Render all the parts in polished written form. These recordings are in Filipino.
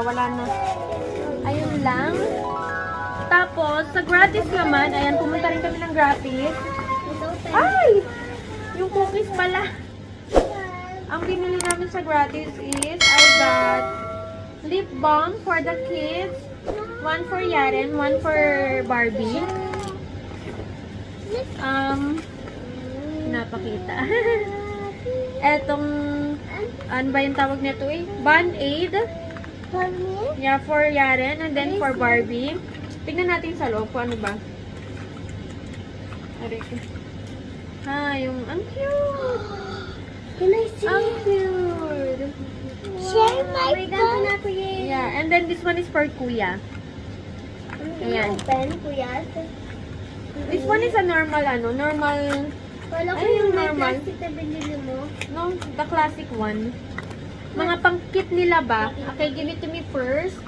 wala na. Ayun lang. Tapos, sa gratis naman, ayan, pumunta rin kami ng gratis. Ay! Yung cookies pala. Ang binili namin sa gratis is, I got lip balm for the kids. One for Yaren, one for Barbie. Napakita. Etong, ano ba yung tawag nito eh? Band-Aid. Yeah, for Yaren and then for Barbie. Tignan natin sa loob kung ano ba. Yung, ang cute! Can I see? Ang cute! Share my phone. Yeah, and then this one is for Kuya. Ayan. Open, Kuya. This one is a normal, normal. Wala ko Ay, yung normal. plastic na binili mo. No, the classic one. Mga pang-kit nila ba? Okay, give it to me first.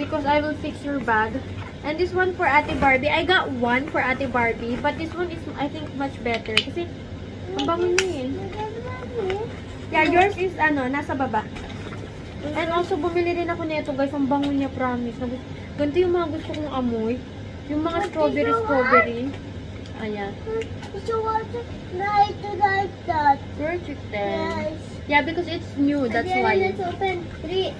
Because I will fix your bag. And this one for Ate Barbie. I got one for Ate Barbie. But this one is, I think, much better. Kasi, ang bango niya eh. Yeah, yours is, nasa baba. And also, bumili rin ako nito, guys. Ang bango niya, promise. Ganito yung mga gusto kong amoy. Yung mga strawberry. Ayan. So what? Like that. Perfect. Yes. Yeah, because it's new. That's Again, why. let's open. 3,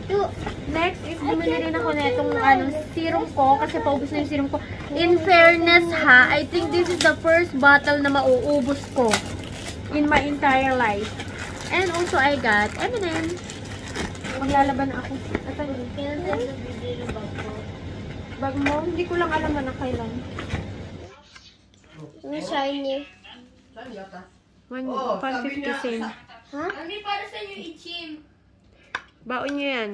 2. Next is bumili rin ako nitong serum ko kasi paubos na yung serum ko. In fairness ha, I think this is the first bottle na mauubos ko in my entire life. And also I got M&M. Maglalaban ako. Bag mo? Hindi ko lang alam na kailan. Ang shiny. 150 cents. Ha? Hindi para sa inyo i-chim. Baon nyo yan.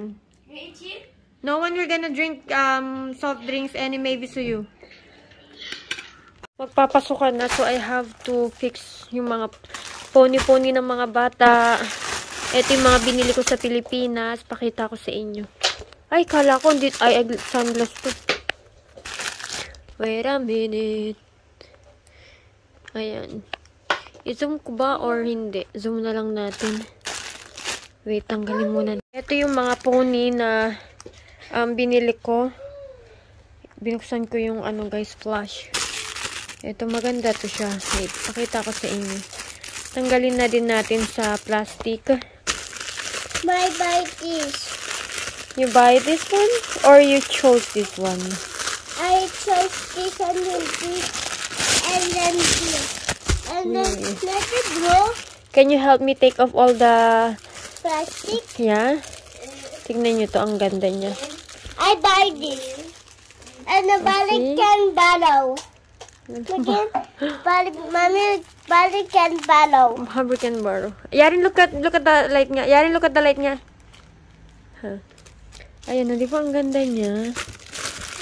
Yung i-chim? No one you're gonna drink soft drinks any maybe to you. Magpapasukan na, so I have to fix yung mga pony-pony ng mga bata. Ito yung mga binili ko sa Pilipinas. Pakita ko sa inyo. Ay, kala ko hindi. Ay, sunglass to. Wait a minute. Ayan. I-zoom ko ba or hindi? Zoom na lang natin. Wait, tanggalin muna. Ito yung mga pony na binili ko. Binuksan ko yung guys, flash. Ito, maganda to siya. Wait, pakita ko sa inyo. Tanggalin na din natin sa plastic. My buy this. You buy this one? Or you chose this one? I chose this and then this. And then this. And then let it go. Can you help me take off all the Plastic. yeah? Tignan nyo to, ang ganda niya. I buy this. And the balik can borrow. Again, mommy, balik can borrow. Hamburg can borrow. Yarin, look at the light nga. Yarin, look at the light nga. Huh. Ayan, di ba ang ganda niya?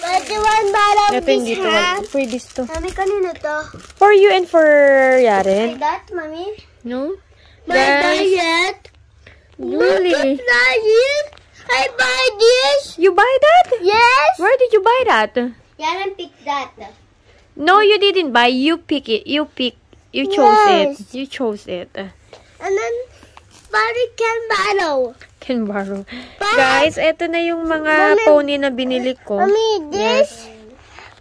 But the one borrow Ito yung this dito. hat. For this to. Mami, kanino to? For you and for Yarin. Like that, mommy? No? My diet. Really? Not it. I buy this. You buy that? Yes. Where did you buy that? Yaran pick that. No, you didn't buy. You pick it. You chose Yes. it. You chose it. And then, balik can borrow. Can borrow. But- Guys, eto na yung mga Mommy- pony na binili ko. Mommy, this.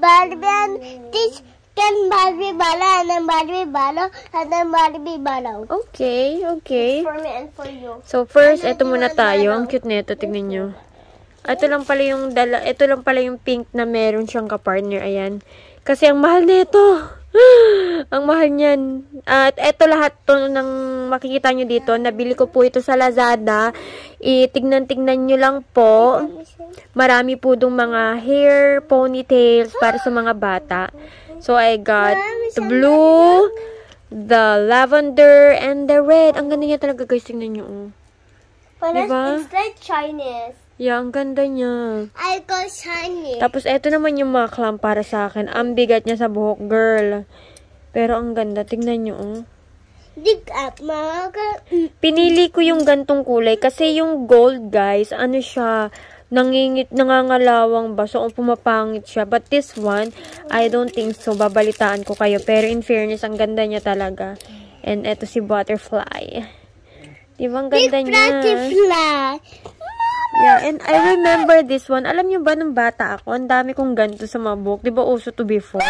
Barbie and this can Barbie borrow and then Barbie borrow and then Barbie borrow. Okay, okay. For me and for you. So first, Ano eto muna naman tayo. ano? Ang cute nito, tingnan nyo. Ito lang pala yung pink na meron siyang ka-partner. Ayan. Kasi ang mahal nito. Ang mahal niyan. At eto lahat to ng makikita nyo dito. Nabili ko po ito sa Lazada. Tignan-tignan nyo lang po. Marami po dong mga hair, ponytails para sa mga bata. So I got the blue, the lavender, and the red. Ang ganda niya talaga, guys. Tingnan nyo. But Diba? it's like Chinese. Yeah, ang ganda niya. I got shiny. Tapos, eto naman yung mga clamp para sa akin. Ang bigat niya sa buhok, girl. Pero, ang ganda. Tingnan nyo, oh. Dig up, mga Pinili ko yung gantong kulay. Kasi yung gold, guys, ano siya, nangangalawang ba? So, pumapangit siya. But this one, I don't think so. Babalitaan ko kayo. Pero, in fairness, ang ganda niya talaga. And, eto si Butterfly. Diba, ang ganda niya? Butterfly. Yeah, and I remember this one. Alam niyo ba, nung bata ako, ang dami kong ganito sa mga book. Di ba uso to before?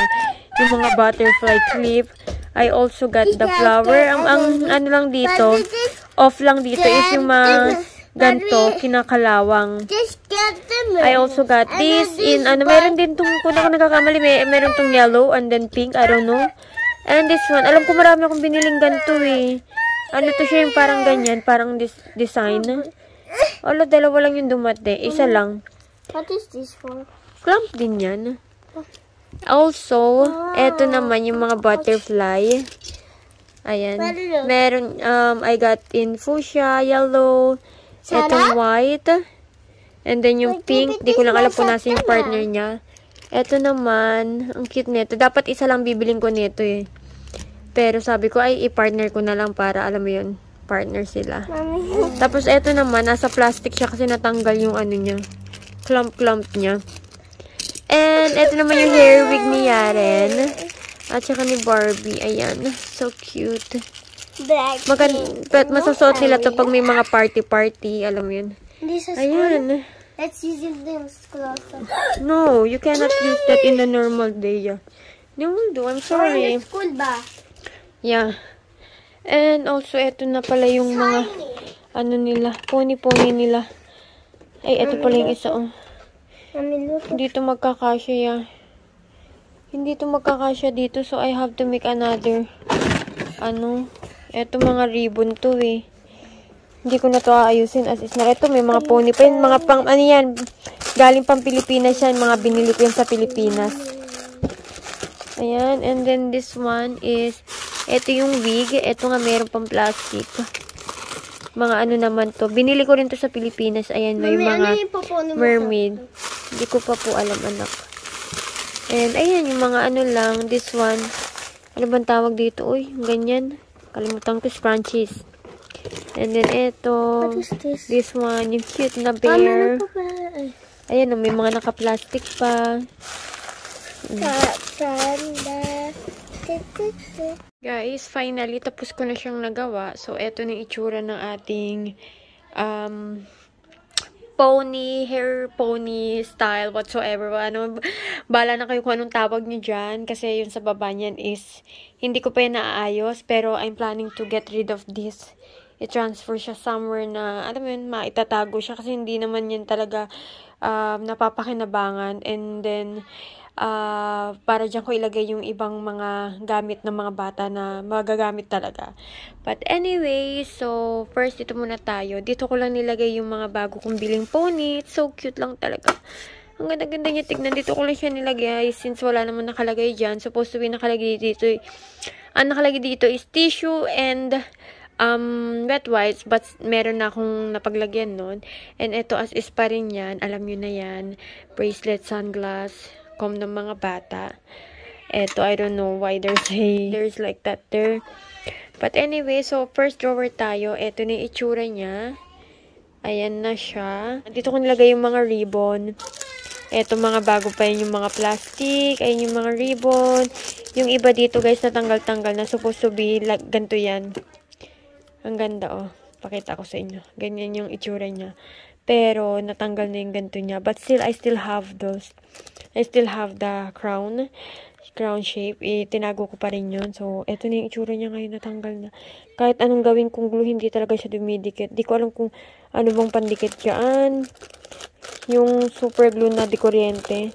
Yung mga butterfly clip. I also got the flower. Ang ano lang dito, off lang dito is yung mga ganito, kinakalawang. I also got this in, meron din tong, kung ako nagkakamali, meron tong yellow and then pink, I don't know. And this one, alam ko marami akong biniling ganito eh. Ano to siya yung parang ganyan, parang design. Ala, dalawa lang yung dumate. Isa lang. What is this for? Clamp din yan. Also, eto naman yung mga butterfly. Ayan. Meron, I got in fuchsia, yellow, etong white, and then yung pink. Di ko lang alam kung nasa yung partner niya. Eto naman, ang cute nito. Dapat isa lang bibiling ko nito eh. Pero sabi ko, ay, i-partner ko na lang para, alam mo yun, partner sila. Tapos, eto naman, nasa plastic siya kasi natanggal yung ano niya. Clump niya. And, eto naman yung hair wig ni Yaren. At saka ni Barbie. Ayan. So cute. Masasuot nila to pag may mga party-party. Alam mo yun. Ayan. Let's use this clothes. No, you cannot use that in the normal day. Yeah. No, do. I'm sorry. School ba? Yeah. And also, eto na pala yung mga, ano nila, pony-pony nila. Ay, eto pala yung isa, oh. Hindi to magkakasya, yeah. Hindi to magkakasya dito, so I have to make another, eto mga ribbon to, eh. Hindi ko na to aayusin as is na. Eto, may mga pony pa yun, mga pang, ano yan, galing pang Pilipinas yan, mga binili ko yan sa Pilipinas. Ayan, and then this one is, ito yung wig. Ito nga meron pang plastic. Mga ano naman to. Binili ko rin to sa Pilipinas. Ayan, may mga mermaid. Hindi ko pa po alam, anak. And ayan, yung mga ano lang. This one. Ano bang tawag dito? Uy, ganyan. Kalimutan ko, scrunchies. And then ito. What is this? This one, yung cute na bear. Ayan, may mga naka-plastic pa. Guys, finally, tapos ko na siyang nagawa. So, eto na itsura ng ating hair pony style, whatsoever. Bala na kayo kung anong tawag nyo dyan. Kasi yung sa baba niyan is, hindi ko pa yun naaayos. Pero, I'm planning to get rid of this. I-transfer siya somewhere na, alam mo yun, maitatago siya. Kasi hindi naman yan talaga napapakinabangan. And then, para dyan ko ilagay yung ibang mga gamit ng mga bata na magagamit talaga. But anyway, so first dito muna tayo. Dito ko lang nilagay yung mga bago kong biling pony. It's so cute lang talaga. Ang ganda-ganda niya tignan. Dito ko lang siya nilagay since wala naman nakalagay dyan. Supposed to be nakalagay dito. Ang nakalagay dito is tissue and wet wipes, but meron na akong napaglagyan nun. And ito as is pa rin yan. Alam nyo na yan. Bracelet, sunglass, comb ng mga bata. Eto, I don't know why there's like that there. But anyway, so first drawer tayo. Eto na yung itsura niya. Ayan na siya. Dito ko nilagay yung mga ribbon. Eto, mga bago pa yun yung mga plastic. Ayan yung mga ribbon. Yung iba dito, guys, natanggal-tanggal na. Supposed to be like ganito yan. Ang ganda, oh. Pakita ko sa inyo. Ganyan yung itsura niya. Pero, natanggal na yung ganito niya. But still, I still have those. I still have the crown shape. Tinago ko pa rin yun. So, eto na yung itsura niya ngayon. Natanggal na. Kahit anong gawin kong glue, hindi talaga siya dumidikit. Di ko alam kung ano bang pandikit dyan. Yung super glue na di kuryente.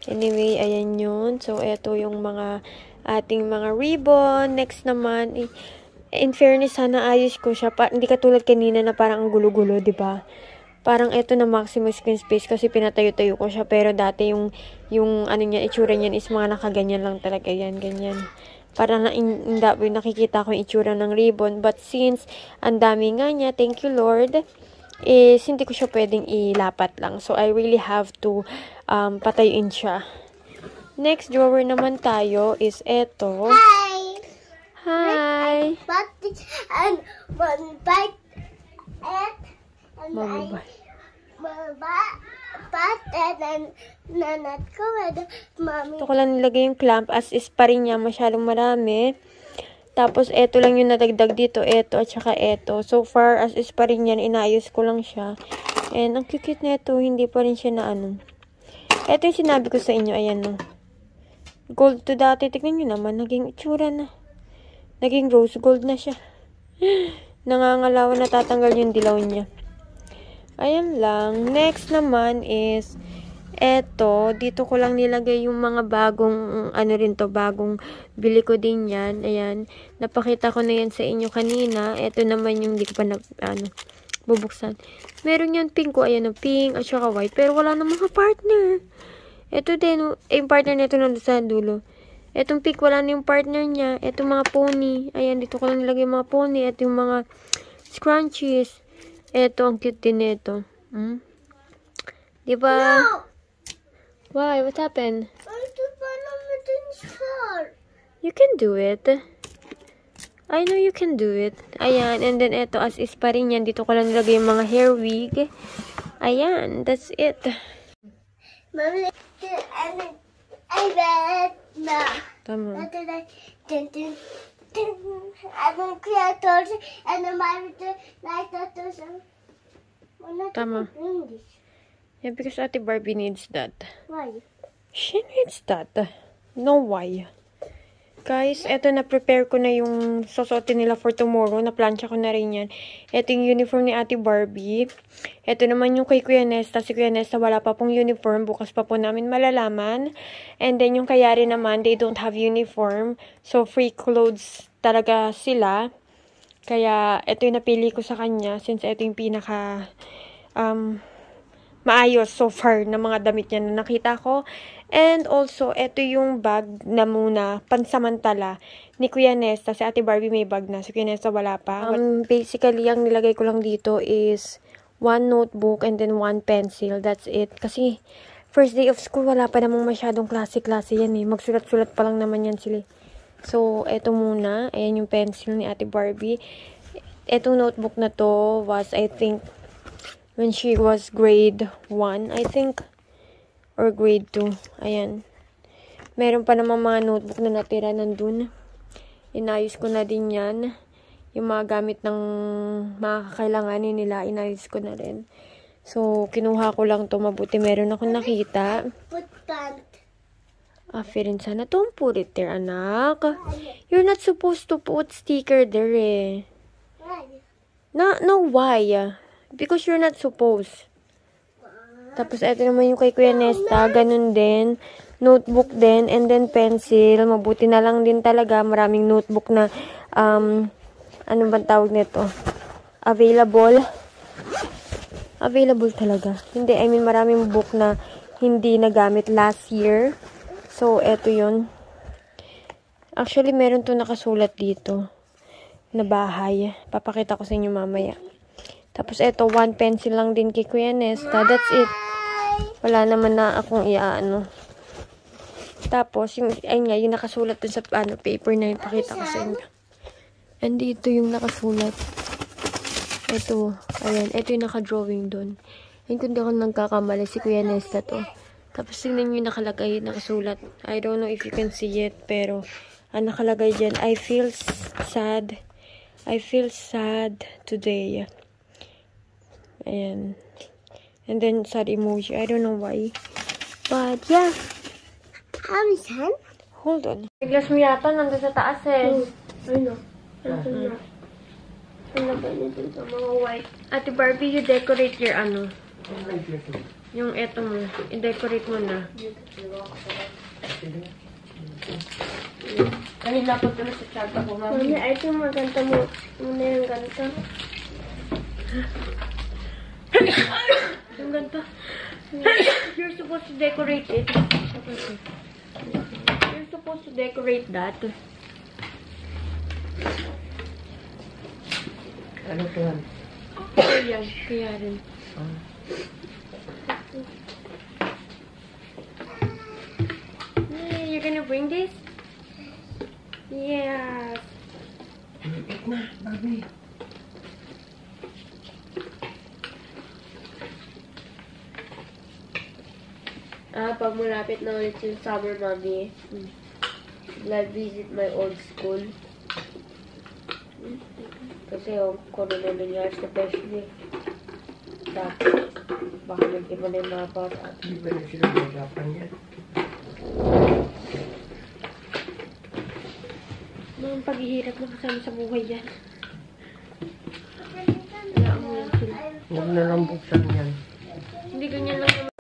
Anyway, ayan yun. So, eto yung mga ating mga ribbon. Next naman, in fairness, sana ayos ko siya. Hindi katulad kanina na parang ang gulo-gulo, diba? Parang ito na maximum screen space kasi pinatayo-tayo ko siya. Pero dati yung ano niya, itsura niyan is mga nakaganyan lang talaga yan. Ganyan. Parang nakikita ko yung itsura ng ribbon. But since ang dami nga niya, thank you Lord, is hindi ko siya pwedeng ilapat lang. So, I really have to patayuin siya. Next drawer naman tayo is eto. Hi! And one bite and then nanat ko with mommy. Ito ko lang nilagay yung clamp as is pa rin niya. Masyadong marami. Tapos, eto lang yung nadagdag dito. Eto at saka eto. So far, as is pa rin yan. Inaayos ko lang siya. And, ang cute na ito, hindi pa rin siya na ano. Ito yung sinabi ko sa inyo, ayan no. Gold to dati, tignan nyo naman, naging itsura na. Naging rose gold na siya. Nangangalawa, natatanggal yung dilaw niya. Ayan lang. Next naman is, eto, dito ko lang nilagay yung mga bagong, ano rin to, bagong bili ko din yan. Ayan. Napakita ko na yan sa inyo kanina. Eto naman yung di ko pa na, bubuksan. Meron yan pink ko. Ayan, pink at saka white. Pero wala na mga partner. Ito din, yung partner nito nandun sa dulo. Etong pink, wala na yung partner niya. Etong mga pony. Ayan, dito ko lang nilagay yung mga pony. Ito yung mga scrunchies. Eto, ang cute din nito. Diba? No! Why? What happened? I You can do it. I know you can do it. Ayan. And then, eto, as is pa rin yan. Dito ko lang nilagay yung mga hair wig. Ayan. That's it. Mommy, I bet na. Tama. I'm creators and my like that. Tama. Yeah, because Ate Barbie needs that. Why? She needs that. No why. Guys, eto na-prepare ko na yung susuotin nila for tomorrow. Na-plancha ko na rin yan. Eto yung uniform ni Ate Barbie. Eto naman yung kay Kuya Nesta. Si Kuya Nesta wala pa pong uniform. Bukas pa po namin malalaman. And then yung Kayari naman, they don't have uniform. So, free clothes talaga sila. Kaya, eto yung napili ko sa kanya. Since eto yung pinaka maayos so far na mga damit niya na nakita ko. And also, ito yung bag na muna, pansamantala, ni Kuya Nesta. Si Ate Barbie may bag na. Si Kuya Nesta wala pa. Basically, ang nilagay ko lang dito is 1 notebook and then 1 pencil. That's it. Kasi, first day of school, wala pa namang masyadong klase-klase yan eh. Magsulat-sulat pa lang naman yan sila. So, ito muna. Ayan yung pencil ni Ate Barbie. Etong notebook na to was, I think, when she was grade 1, I think. Or grade 2. Ayan. Meron pa naman mga notebook na natira nandun. Inayos ko na din yan. Yung mga gamit ng mga kakailanganin nila, inayos ko na rin. So, kinuha ko lang to. Mabuti meron akong nakita. Put pant. Afirin sana. Don't put it there, anak. You're not supposed to put sticker there eh. Why? No, why? Because you're not supposed. Tapos, ito naman yung kay Kuya Nesta. Ganun din. Notebook din. And then, pencil. Mabuti na lang din talaga. Maraming notebook na, ano bang tawag nito? Available. Available talaga. Hindi, I mean, maraming book na hindi nagamit last year. So, ito yun. Actually, meron to nakasulat dito. Na bahay. Papakita ko sa inyo mamaya. Tapos, ito, 1 pencil lang din kay Kuya Nesta. That's it. Wala naman na akong iaano. Tapos, yung, ayun nga, yung nakasulat dun sa paper na yun. Pakita ko sa inyo. And dito yung nakasulat. Ito. Ayan. Ito yung nakadrawing dun. Ayun, kung di ako nagkakamali, si Kuya Nesta to. Tapos, tingnan nyo yung nakalagay, nakasulat. I don't know if you can see it, pero, ang nakalagay dyan, I feel sad. I feel sad today. Ayan. And then, sad emoji. I don't know why. But, yeah. How sad? Hold on. Biglas mo yata, nandun sa taas eh. Ano? Ano ba nito sa mga white? Ate Barbie, you decorate your ano? Yung eto mo. I-decorate mo na. Kanina po tuloy sa chat ako, mami. Mami, ito yung maganda mo. Muna yung ganito. Ang ganda. You're supposed to decorate it. You're supposed to decorate that. Ano po yan? Kaya, kaya rin. Hey, you're gonna bring this? Yes. Ikit na, Barbie. Pag malapit na ulit yung summer, mami, I'll visit my old school. Kasi yung corona nangyari sa best day. dati. Baka nag-iba na yung mga bata. Hindi ba na sila mag-usapan yan? Mga paghihirap na kasama sa buhay yan. Wala mo yan sila. Huwag na lang buksan yan. Hindi ganyan lang naman.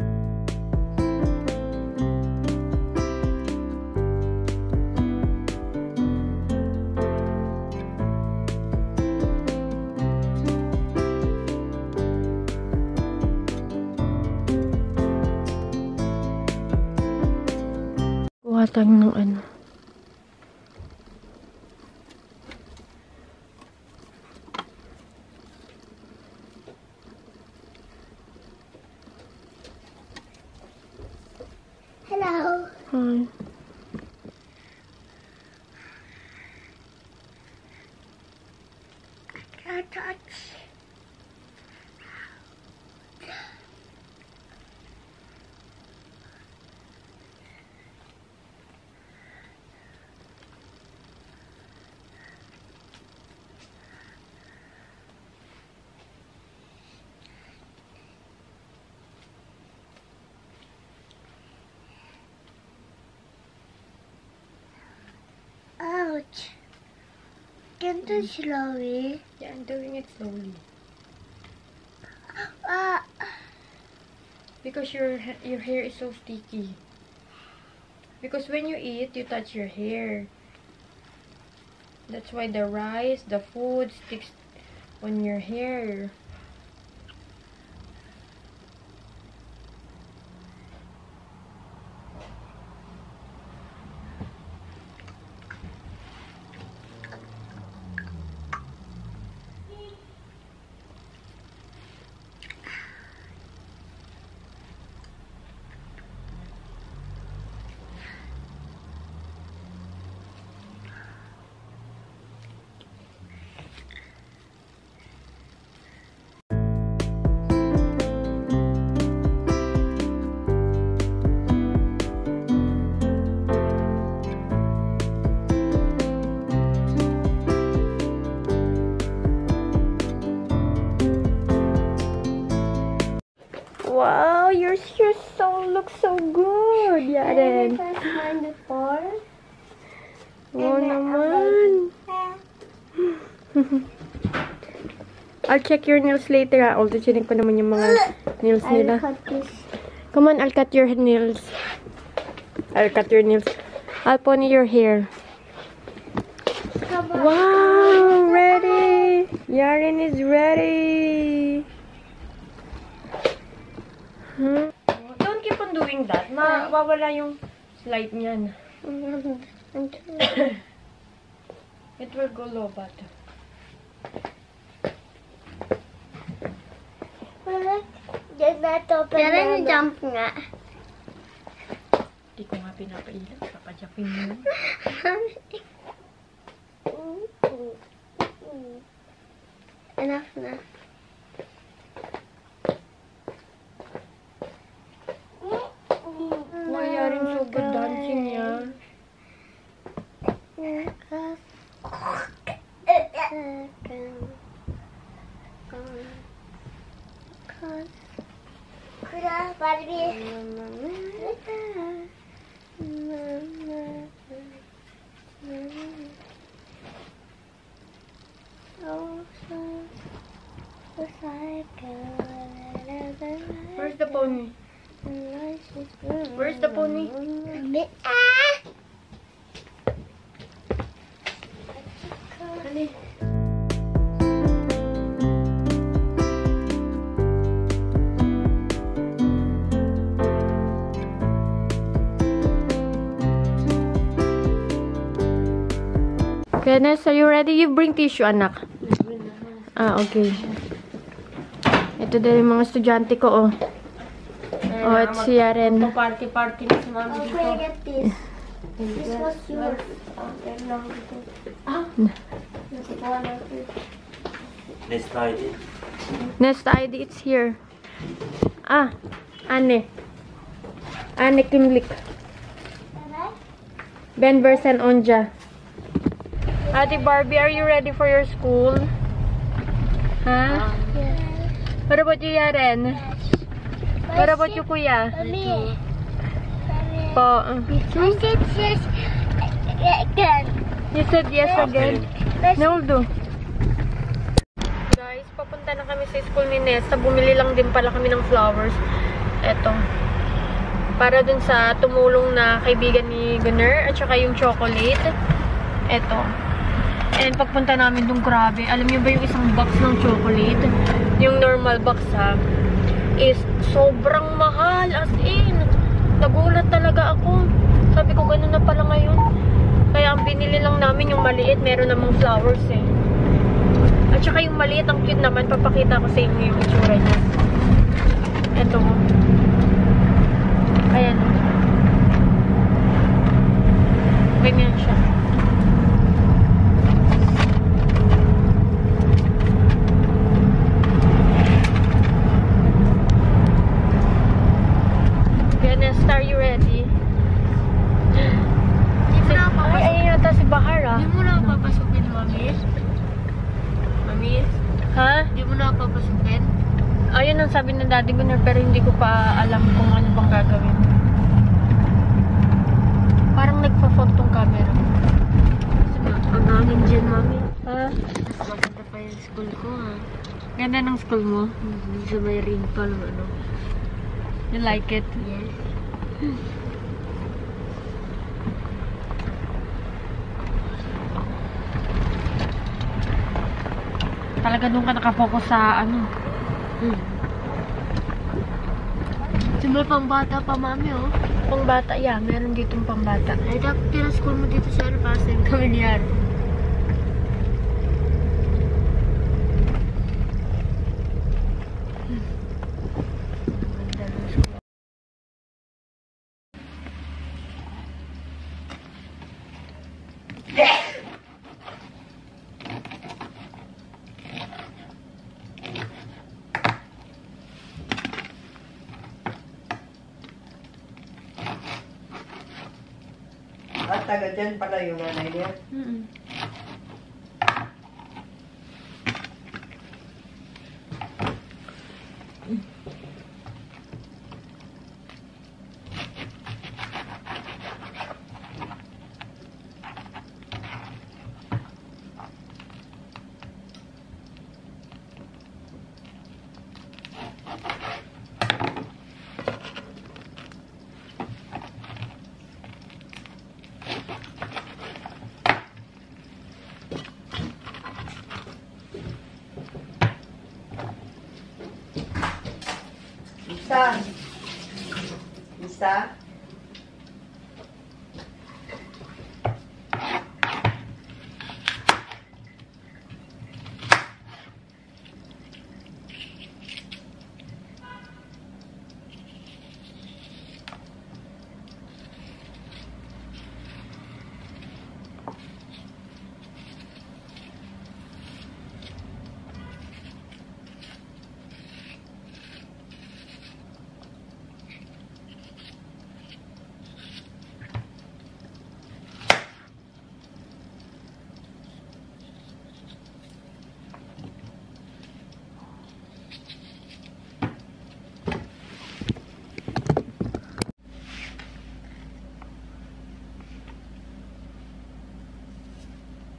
Kuha tayo ng ano. Hello. Hi. Touch. Ouch. Can't do slowly. Yeah, I'm doing it slowly. Ah. Because your hair is so sticky. Because when you eat, you touch your hair. That's why the rice, the food sticks on your hair. Wow, your so looks so good, Yaren. Mine before. Wow naman. I'll check your nails later, ha. Although, chinik ko naman yung mga nails nila. Cut this. Come on, I'll cut your nails. I'll cut your nails. I'll pony your hair. Come on. Wow, ready. Yaren is ready. Don't keep on doing that. Mawawala yung slide niyan. It will go low, but Kailan yung jump nga? Hindi ko nga pinapailan. Papadyapin mo yun. Enough na. Nangyari so good dancing niya. Kuda, Barbie. Where's the pony? Where's the pony? Honey. Kenneth, are you ready? You bring tissue, anak. Ah, okay. Ito din yung mga estudyante ko, oh. Oh, it's si Yaren. Party-party na si mami dito. Okay, get this. This was yours. Next Friday. Nest ID, it's here. Ah, Anne. Anne Kimlik. Ben Versen Onja. Ate Barbie, are you ready for your school? Huh? What about you, Yaren? What about you, Kuya? Mommy. Po. I said yes again. You said yes again. No, do. Guys, papunta na kami sa school ni Nesta. Bumili lang din pala kami ng flowers. Eto. Para dun sa tumulong na kaibigan ni Gunner. At saka yung chocolate. Eto. And pagpunta namin dun, grabe. Alam niyo ba yung isang box ng chocolate? Yung normal box ha. Is sobrang mahal. As in. Nagulat talaga ako. Sabi ko, ganun na pala ngayon. Kaya ang binili lang namin yung maliit. Meron namang flowers eh. At saka yung maliit, ang cute naman. Papakita ko sa inyo yung itsura niya. Ito. Ayan. Ganyan siya. Are you ready? Ay, ayun yata si Bahar ah. Hindi mo na papasukin, Mami? Mami? Ha? Hindi mo na papasukin? Ayun ang sabi ng daddy Gunner pero hindi ko pa alam kung ano bang gagawin. Parang nagpa-fog tong camera. Ang hangin dyan, Mami. Ha? Mas maganda pa yung school ko, ha? Ganda ng school mo? Sa may ring pa lang, ano? You like it? Yes. Talaga doon ka nakafocus sa ano? So, may pangbata pa, Mami, oh. Pangbata, yeah. Meron ditong pangbata. Ay, dapat tira-school mo dito sa ano, para sa kami niyan. At taga dyan pala yung nanay niya. Isa?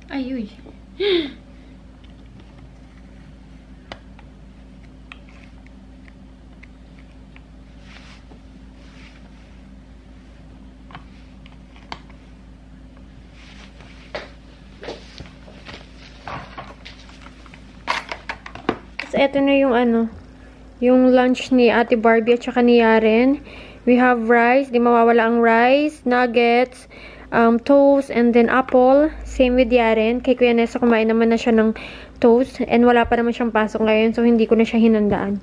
Ay, uy. So, eto na yung ano, yung lunch ni Ate Barbie at saka ni Yaren. We have rice, di mawawala ang rice, nuggets, toast, and then apple. Same with Yaren. Kay Kuya Nessa, kumain naman na siya ng toast. And wala pa naman siyang pasok ngayon, so hindi ko na siya hinandaan.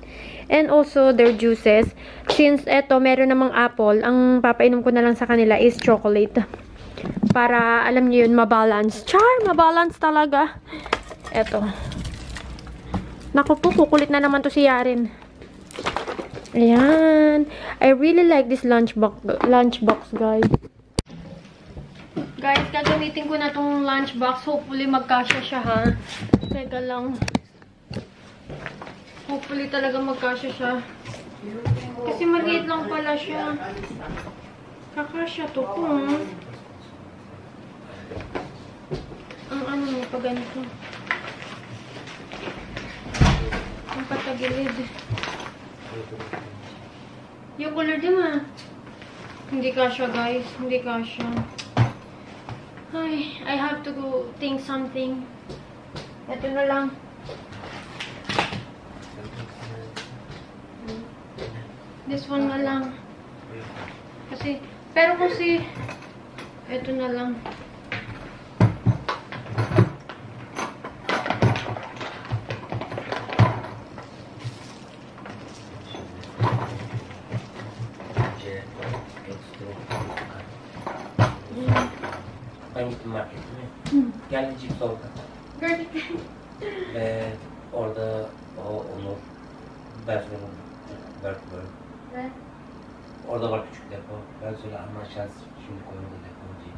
And also, their juices. Since eto, meron namang apple, ang papainom ko na lang sa kanila is chocolate. Para, alam niyo yun, mabalance. Char! Mabalance talaga. Eto. Naku po, kukulit na naman to si Yaren. Ayan. I really like this lunchbox, guys. Guys, gagamitin ko na tong lunchbox. Hopefully, magkasya siya, ha? Teka lang. Hopefully talaga magkasya siya. Kasi maliit lang pala siya. Kakasya to kung ang ano mo pa ganito. Ang patagilid. Yung color din Hindi kasya guys. Hindi kasya. Ay, I have to go think something. Ito na lang. This one na lang. Pero kasi, ito na lang. Ben gittim marketine. Geldi cips orada. Gördük. Ve orada Onur Berfin'in böyle. Evet. Orada var küçük depo. Ben söyle anlaşacağız şimdi koyuldu depo diye.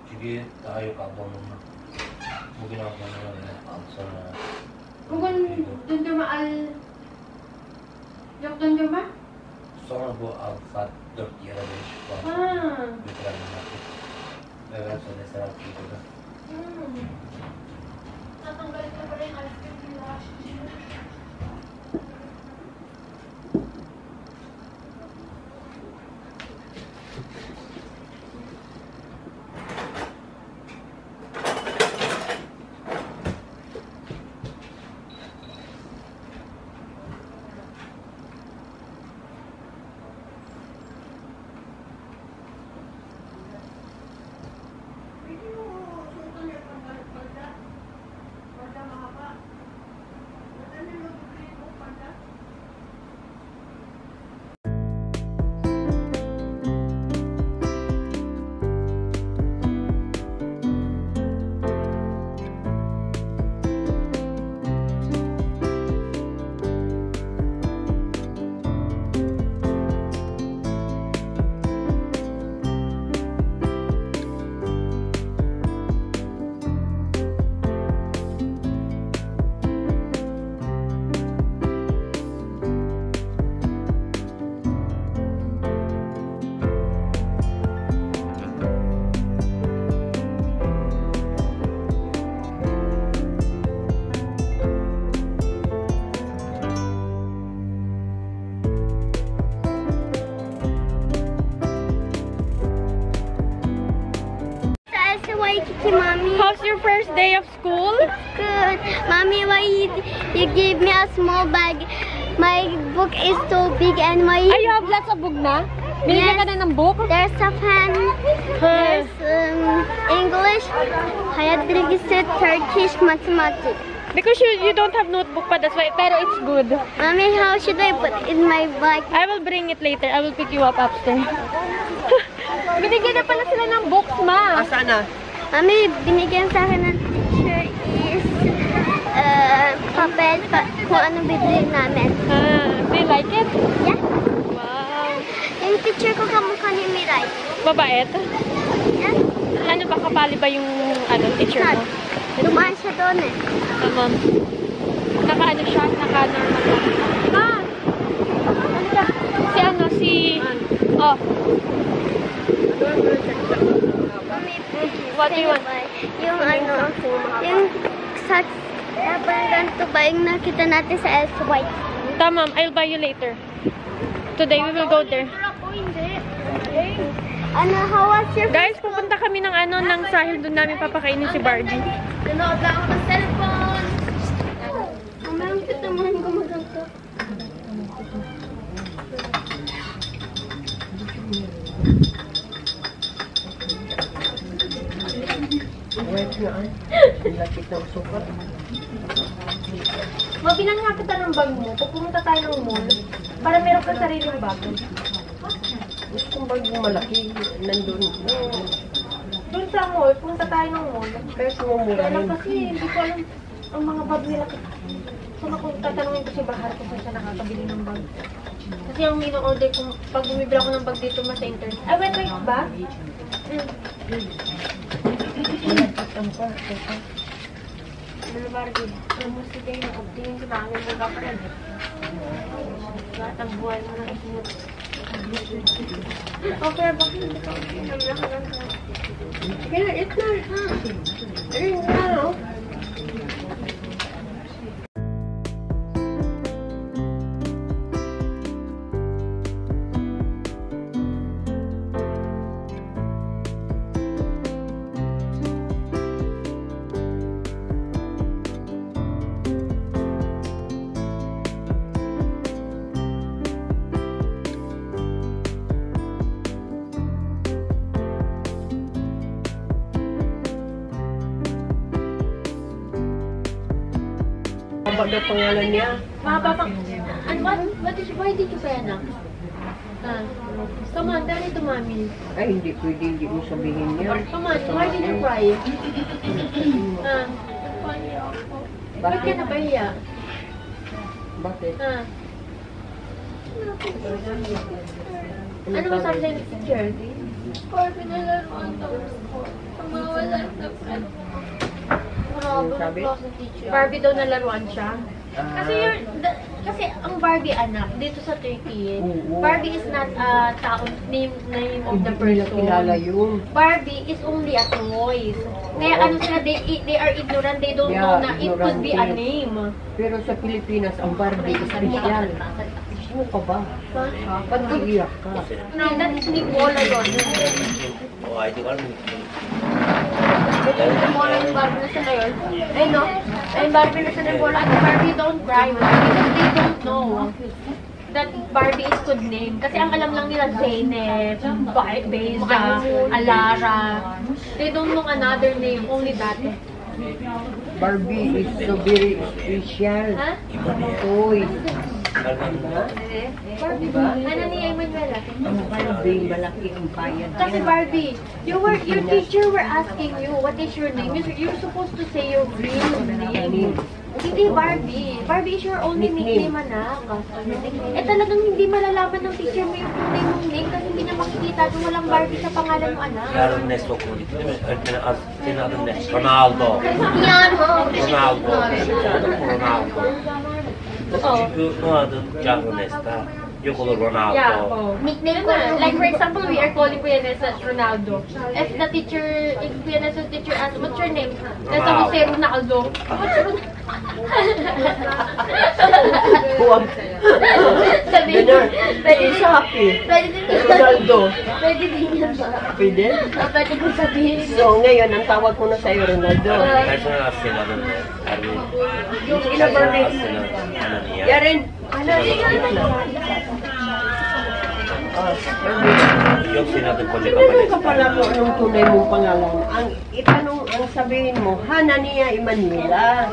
Çünkü daha yok ablamla. Bugün ablamla öyle aldı sonra. Bugün döndürme Yok döndürme? Sonra bu aldı saat 4 yere 5 falan. Götüren market. Ve ben sonra Serap burada. Tatanggalin ko pa rin ice cream nila. Mommy. How's your first day of school? Good. Mommy, why you give me a small bag? My book is so big and my... Ay, you have lots of book na? Binigyan ka na ng book? There's a pen. There's English, Hayat Bilgisayar, Turkish, mathematics. Because you don't have notebook pa, that's why. Pero it's good. Mommy, how should I put in my bag? I will bring it later. I will pick you up upstairs. Binigyan na pala sila ng books, ma. Asa na? Mami, binigyan sa akin ng teacher is papel kung anong bibili namin. Do you like it? Yeah. Wow. Yung teacher ko kamukha ni Mirai. Mabait? Yeah. Ano ba, kapali ba yung teacher mo? Dumaan siya doon eh. Tamam. Naka-ano siya? Naka-normal lang. Ah! Ano siya? Oh. Mami, What do you want? yung yung sa ganito ba yung nakita natin sa Elsa White? Tamam, I'll buy you later. Today we will go there. How was your... Guys, pupunta kami ng ng sahil doon namin papakainin si Bargie. Nanood lang ako ng cellphone. Mamang tutumuhan ko maganda. Wait na ay. Lapit na usukar. Mabilang nga kita ng bag mo. Pupunta tayo ng mall para meron ka sariling bag. Gusto kong bag mo malaki. Nandun. Doon sa mall, punta tayo ng mall. Kaya sumumura Kaya lang yun. kasi hindi ko alam ang mga bag nila. So kung tatanungin ko si Bahar kung saan siya nakakabili ng bag. Kasi ang mino-order ko, pag bumibili ako ng bag dito mas sa internet. Ay, wait ba? Ano Barbie? Ano mo si Dana? Tingin ko na ang mga friend. Tagbuhan mo na. Okay, bakit hindi ka Sige na, eat na. Ayun na, no? Haba daw pangalan niya. And why did you say anak? Come on, tell it to mommy. Ay, hindi pwede, hindi mo sabihin niya. Come on, why did you cry? Ba't ka napahiya? Bakit? Ano mo sabi ng teacher? Barbie na laruan tapos mawala na friend. Ano sabi? Barbie daw nalaruan siya. Kasi ang Barbie anak dito sa Turkey, Oo. Barbie is not a name of the Hindi nila kilala person. yun. Barbie is only a toy. Kaya ano sila, they are ignorant, they don't know na it could be a name. Pero sa Pilipinas, ang Barbie is special. Ano ka ba? Ba't iiyak ka? No, that is Nicola yun. Oh, ay, di ko alam. Nicola yung Barbie na sila yun. Eh no, yung Barbie na sila Nicola at Barbie don't cry because they don't know that Barbie is good name. Kasi ang alam lang nila Zeynep, Beza, Alara. They don't know another name, only that. Barbie is so very special. Ha? Toy. Barbie ba? Ano niya Emanuela? Ang Barbie, malaki ang bayad. Kasi Barbie, your teacher were asking you, what is your name? You're supposed to say your real name. Hindi Barbie. Barbie is your only nickname, anak. Eh talagang hindi malalaman ng teacher mo yung tunay mong name kasi hindi niya makikita kung walang Barbie sa pangalan mo, anak. Yarın Nesli okula gitti değil mi? Öğretmenin adı, senin adın ne? Ronaldo. Ronaldo. Ronaldo. Çünkü o adın Canlı Nesta. Yok olur Ronaldo. Yeah, nickname ko. Like for example, we are calling Kuya Nessa as Ronaldo. If Kuya Nessa's teacher asks, what's your name? Nessa will say Ronaldo. What's your Huwag. Sabihin, pwede Isa happy. Pwede din Ronaldo. Pwede din yan ba? Pwede? Pwede ko sabihin. So, ngayon, ang tawag ko na sa'yo, Ronaldo. Ben sana senin adın ne? Ermin. Yung ina Barbie. Senin adın ne? Yaren. Ano? Yok senin adın koca Tinanong ka kapalı. pala kung anong tunay mong pangalan. Ang sabihin mo, Hanania Emanuela.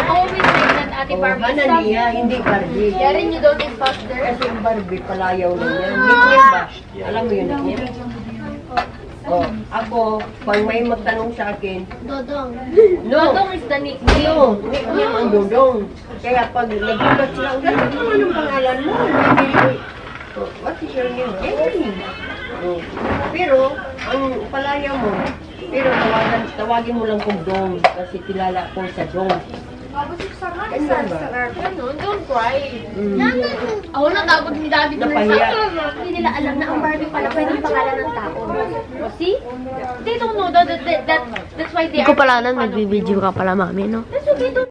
Always say that Ate O, Barbie. Hanania, hindi Barbie. Yarin, you don't impose there. Kasi yung Barbie, palayaw na yan. Nickname ba? Alam mo yun, nickname? O, ako, pag may magtanong sa akin, Dodong. no, Dodong is the nickname. no, nickname ang Dodong. Kaya pag nagulat sila, gano'n naman ang pangalan mo. Oh, what is your name? Emily. Oh. Pero, ang palaya mo, pero tawagin mo lang kong Dong kasi kilala ko sa Dong. Ganyan ba? Ganun, don't cry. Mm. Ako na tapos ni David na Napahiya. hindi nila alam na ang Barbie pala pwedeng pangalan ng tao. See? They don't know that's why they Hindi ko pala alam, nagbibideo ka pala, mami, no? That's why they don't